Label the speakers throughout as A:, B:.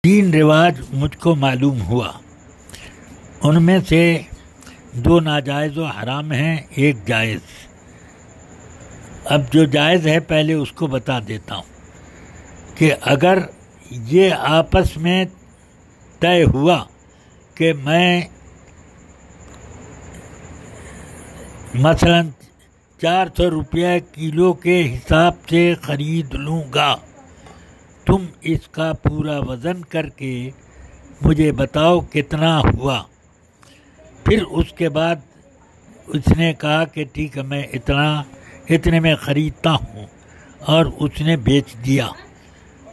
A: تین رواج مجھ کو معلوم ہوا، ان میں سے دو ناجائز و حرام ہیں، ایک جائز۔ اب جو جائز ہے پہلے اس کو بتا دیتا ہوں کہ اگر یہ آپس میں طے ہوا کہ میں مثلاً 400 روپیہ کلو کے حساب سے خرید لوں گا، تم اس کا پورا وزن کر کے مجھے بتاؤ کتنا ہوا۔ پھر اس کے بعد اس نے کہا کہ ٹھیک ہے میں اتنے میں خریدتا ہوں، اور اس نے بیچ دیا،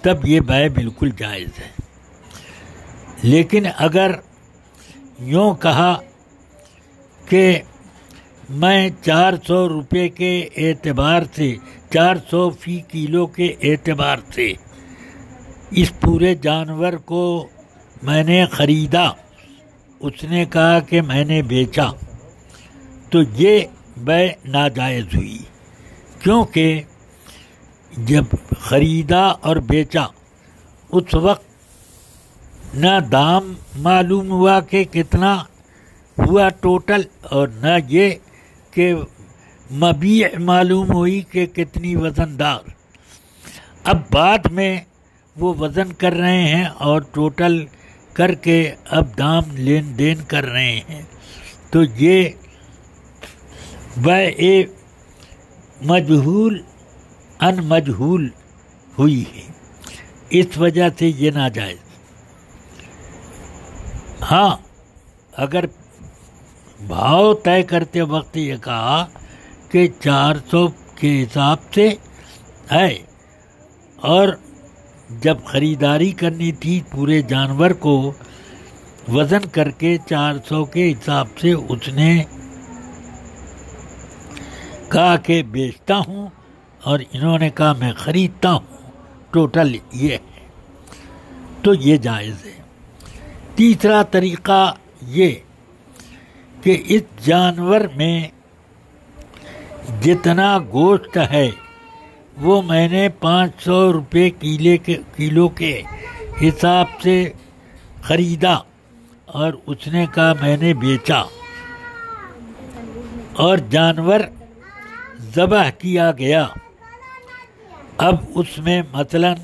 A: تب یہ بیع بالکل جائز ہے۔ لیکن اگر یوں کہا کہ میں 400 روپے کے اعتبار سے 400 فی کلو کے اعتبار سے اس پورے جانور کو میں نے خریدا، اس نے کہا کہ میں نے بیچا، تو یہ بیع ناجائز ہوئی، کیونکہ جب خریدا اور بیچا اس وقت نہ دام معلوم ہوا کہ کتنا ہوا ٹوٹل، اور نہ یہ کہ مبیع معلوم ہوئی کہ کتنی وزن دار۔ اب بعد میں وہ وزن کر رہے ہیں اور ٹوٹل کر کے اب دام لین دین کر رہے ہیں، تو یہ بیع مجہول ان مجہول ہوئی ہے، اس وجہ سے یہ ناجائز۔ ہاں اگر بھاؤ طے کرتے وقت یہ کہا کہ 400 کے حساب سے ہے، اور جب خریداری کرنی تھی پورے جانور کو وزن کر کے 400 کے حساب سے اس نے کہا کہ بیچتا ہوں، اور انہوں نے کہا میں خریدتا ہوں، ٹوٹل یہ ہے، تو یہ جائز ہے۔ تیسرا طریقہ یہ کہ اس جانور میں جتنا گوشت ہے وہ میں نے 500 روپے کلو کے حساب سے خریدا، اور اس نے کہا میں نے بیچا، اور جانور ذبح کیا گیا۔ اب اس میں مثلاً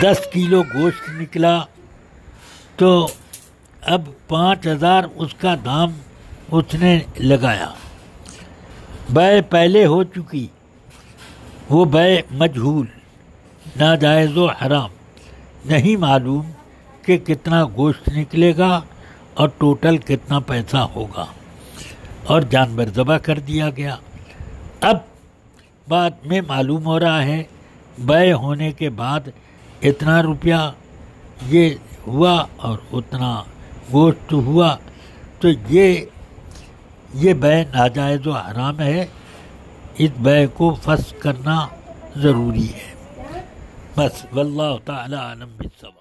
A: 10 کلو گوشت نکلا، تو اب 5000 اس کا دام اس نے لگایا، بیع پہلے ہو چکی، وہ بیع مجہول، ناجائز و حرام، نہیں معلوم کہ کتنا گوشت نکلے گا اور ٹوٹل کتنا پیسہ ہوگا، اور جانور ذبح کر دیا گیا۔ اب بعد میں معلوم ہو رہا ہے بیع ہونے کے بعد اتنا روپیہ یہ ہوا اور اتنا گوشت ہوا، تو یہ بیع ناجائز و حرام ہے، اس بیع کو فسخ کرنا ضروری ہے۔ بس واللہ تعالی اعلم بالصواب۔